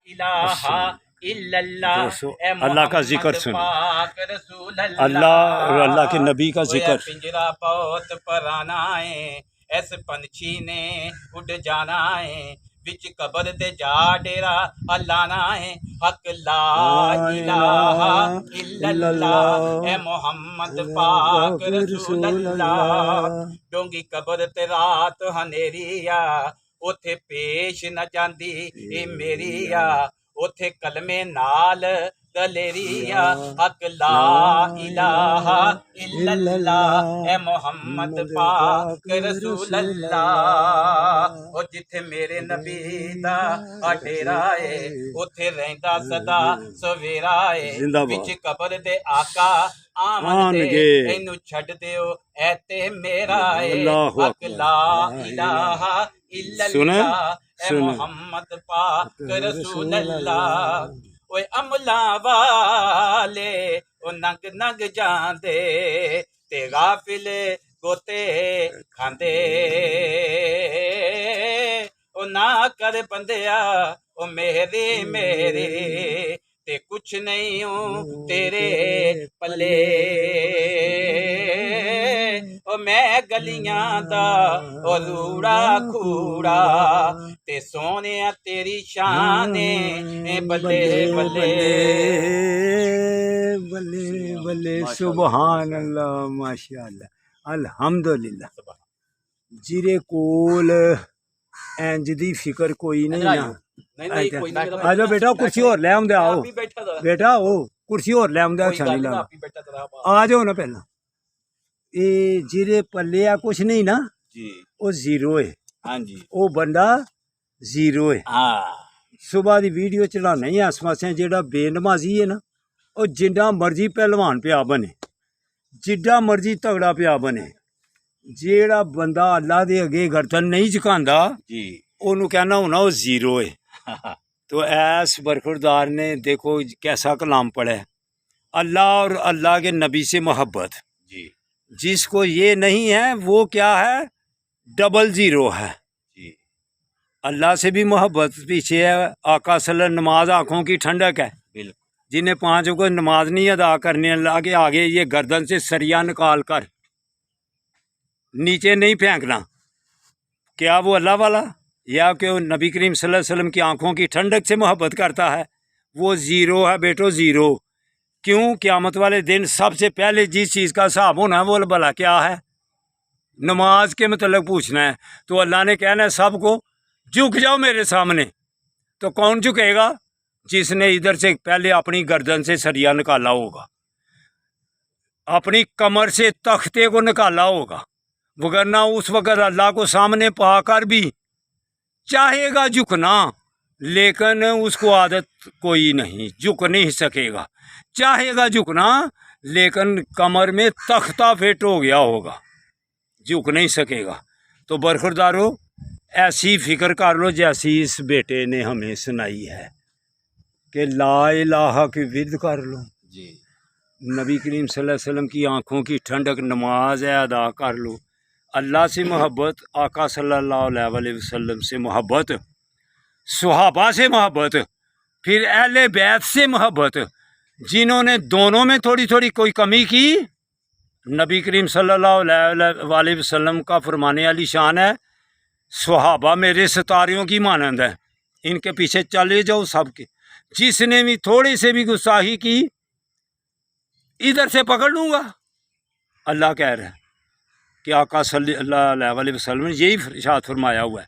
इलाहा इल्लल्लाह ए अल्लाह का जिक्र मोहम्मद सुनो, पाक रसूल अल्लाह और अल्लाह के नबी का जिक्र। पिंजरा बहुत पुराना है, इस पंछी ने उड़ जाना है, विच कबर दे जा डेरा अल्लाना है। हक ला इलाहा इल्लल्लाह ए मोहम्मद पाक रसूल अल्लाह। डोंगी कबर ते रात हनेरिया, उथे पेश न जांदी ए मेरिया, उथे कलमे नाल दलेरिया। हक ला इलाहा इल्लल्लाह ए मोहम्मद पाक रसूल अल्लाह। ओ जिथे मेरे नबी दा डेरा है, उथे रहिंदा सदा सवेरा है। विच कबर दे आका आमनगे, इनू छड्ड दिओ ऐ ते मेरा है। हक ला इलाहा इल्लल्लाह ए मोहम्मद पाक रसूल अल्लाह। ओए अमला वाले ओ नंग नंग जांदे, ते गाफिल गोते खांदे। ओ ना कर बंदिया ओ मेरे मेरे, ते कुछ नहीं हूँ तेरे पल्ले। ओ मैं गलियां दा ओ रूड़ा खूड़ा, ते सोने तेरी शान बल्ले बल्ले बल्ले बल्ले। सुभान अल्लाह, माशाअल्लाह, अल्हम्दुलिल्लाह। जिरे कोल इंज दी फिक्र कोई नहीं ना। आ जाओ बेटा, कुर्सी और ले आंदे। आओ बेटा, ओ कुर्सी और ले आंदे। अच्छा नहीं लगा, आ जाओ ना पहला। ये जिरे पल्ले आ कुछ नहीं ना जी, वो जीरो है। हाँ जी, वो बंदा जीरो है। हाँ, सुबह की वीडियो चलाना ही इस पासे, जेड़ा बेनमाजी है ना, वो जिन्ना मर्जी पहलवान पिया बने, जिड्डा मर्जी तगड़ा पिया बने, जेड़ा बंदा अल्लाह दे अगे गर्दन नहीं झुकांदा जी, ओनू कहना होना वो जीरो है। तो ऐस बरखुरदार ने देखो कैसा कलाम पढ़ा है, अल्लाह और अल्लाह के नबी से मोहब्बत जी। जिसको ये नहीं है वो क्या है, डबल जीरो है जी। अल्लाह से भी मोहब्बत पीछे है। आका सल्लल्लाहु, नमाज आँखों की ठंडक है। जिन्हें 5 को नमाज नहीं अदा करने, अल्लाह के आगे ये गर्दन से सरिया निकाल कर नीचे नहीं फेंकना। क्या वो अल्लाह वाला, या कि वो नबी करीम सल्लल्लाहु अलैहि वसल्लम की आंखों की ठंडक से मोहब्बत करता है? वो ज़ीरो है बेटो, ज़ीरो। क्यों? क़यामत वाले दिन सबसे पहले जिस चीज़ का हिसाब होना है वो भला क्या है? नमाज के मतलब पूछना है। तो अल्लाह ने कहना है सबको झुक जाओ मेरे सामने। तो कौन झुकेगा? जिसने इधर से पहले अपनी गर्दन से सरिया निकाला होगा, अपनी कमर से तख्ते को निकाला होगा, वगरना उस वक़्त अल्लाह को सामने पाकर भी चाहेगा झुकना, लेकिन उसको आदत कोई नहीं, झुक नहीं सकेगा। चाहेगा झुकना, लेकिन कमर में तख्ता फिट हो गया होगा, झुक नहीं सकेगा। तो बरखुरदारो, ऐसी फिक्र कर लो जैसी इस बेटे ने हमें सुनाई है कि ला इलाहा की विद कर लो जी। नबी करीम सल्लल्लाहु अलैहि वसल्लम की आँखों की ठंडक नमाज है, अदा कर लो। अल्लाह से मोहब्बत, आका सल्लल्लाहु अलैहि वसल्लम से मोहब्बत, सुहाबा से मोहब्बत, फिर अहले बैत से मोहब्बत, जिन्होंने दोनों में थोड़ी थोड़ी कोई कमी की। नबी करीम सल्लल्लाहु अलैहि वसल्लम का फरमाने वाली शान है, सुहाबा मेरे सितारियों की मानंद है, इनके पीछे चले जाओ सबके। जिसने भी थोड़ी से भी गुस्ताखी की, इधर से पकड़ लूँगा। अल्लाह कह रहा है कि आका सल्लल्लाहु अलैहि वसल्लम ने यही इरशाद फरमाया हुआ है।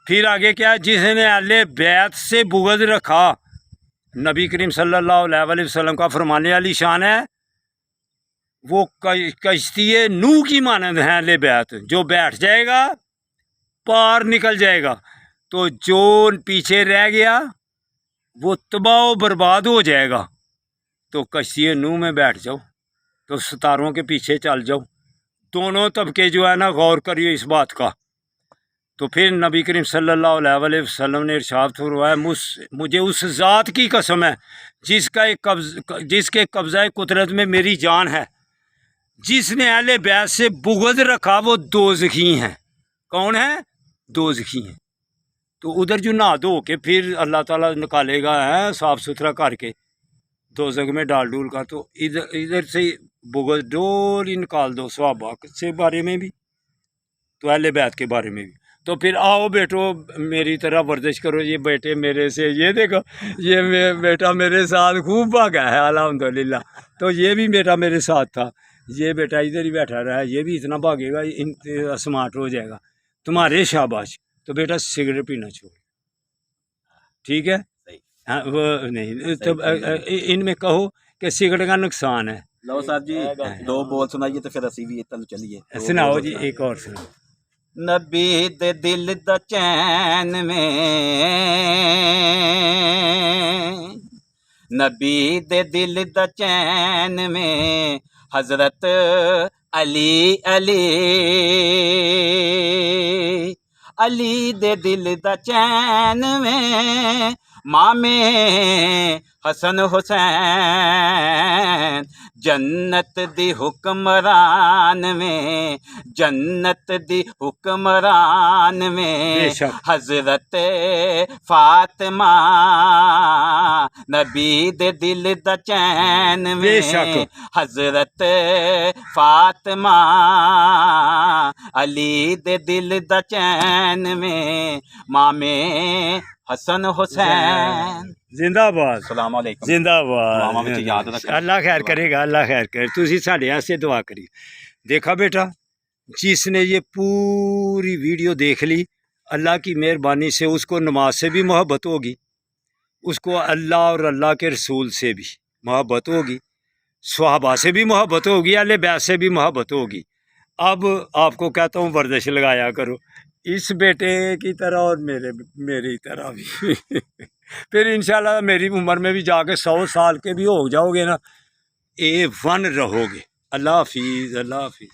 फिर आगे क्या है, जिसने अहले बैत से बुग़्ज़ रखा, नबी करीम सल्लल्लाहु अलैहि वसल्लम का फरमाने वाली शान है, वो कश्ती नूह की मानंद है अहले बैत। जो बैठ जाएगा पार निकल जाएगा, तो जो पीछे रह गया वो तबाह बर्बाद हो जाएगा। तो कश्ती नूह में बैठ जाओ, तो सितारों के पीछे चल जाओ। दोनों तबके जो है ना, गौर करिए इस बात का। तो फिर नबी करीम सल्लल्लाहु अलैहि वसल्लम ने इरशाद फरमाया, मुझे उस ज़ात की कसम है जिसके कब्ज़ा कुदरत में मेरी जान है, जिसने अहले बैत से बुग़्ज़ रखा वो दोज़खी हैं। कौन है? दोज़खी हैं। तो उधर जो नहा धो के फिर अल्लाह ताला निकालेगा है साफ़ सुथरा करके दोज़ख में डाल डूल का, तो इधर इधर से बुग़्ज़ डोल ही निकाल दो सहाबा से बारे में भी, तो अहले बैत के बारे में भी। तो फिर आओ बेटो मेरी तरह वर्जिश करो। ये बेटे मेरे से, ये देखो ये बेटा मेरे साथ खूब भागा है अल्हम्दुलिल्लाह। तो ये भी बेटा मेरे साथ था, ये बेटा इधर ही बैठा रहा है, ये भी इतना भागेगा स्मार्ट हो जाएगा तुम्हारे शाबाश। तो बेटा सिगरेट पीना छोड़, ठीक है? हाँ वो नहीं तो इनमें कहो कि सिगरेट का नुकसान है। लो साहब जी 2 बोल सुनाइए तो फिर असी भी तल चलिए। सुनाओ जी, एक और सुनाओ। नबी दे दिल दा चैन में, नबी दे दिल दा चैन में हजरत अली अली, अली दे दिल दा चैन में मामे हसन हुसैन, जन्नत दी हुक्मरान में, जन्नत दी हुक्मरान में हजरत फातिमा, नबी दे दिल दा चैन में हजरत फातिमा, अली दे दिल दा चैन में मामे हसन हुसैन। जिंदाबाद, सलाम अलैकुम। जिंदाबाद। अल्लाह खैर करेगा, अल्लाह खैर करे। तुसी साढ़े वास्ते दुआ करी। देखा बेटा, जिसने ये पूरी वीडियो देख ली, अल्लाह की मेहरबानी से उसको नमाज से भी मोहब्बत होगी, उसको अल्लाह और अल्लाह के रसूल से भी मोहब्बत होगी, सहाबा से भी मोहब्बत होगी, अहले बैत से भी मोहब्बत होगी। अब आपको कहता हूँ वर्जिश लगाया करो इस बेटे की तरह और मेरी तरह भी फिर इंशाल्लाह मेरी उम्र में भी जाके 100 साल के भी हो जाओगे ना, A1 रहोगे। अल्लाह हाफिज़, अल्लाह हाफिज़।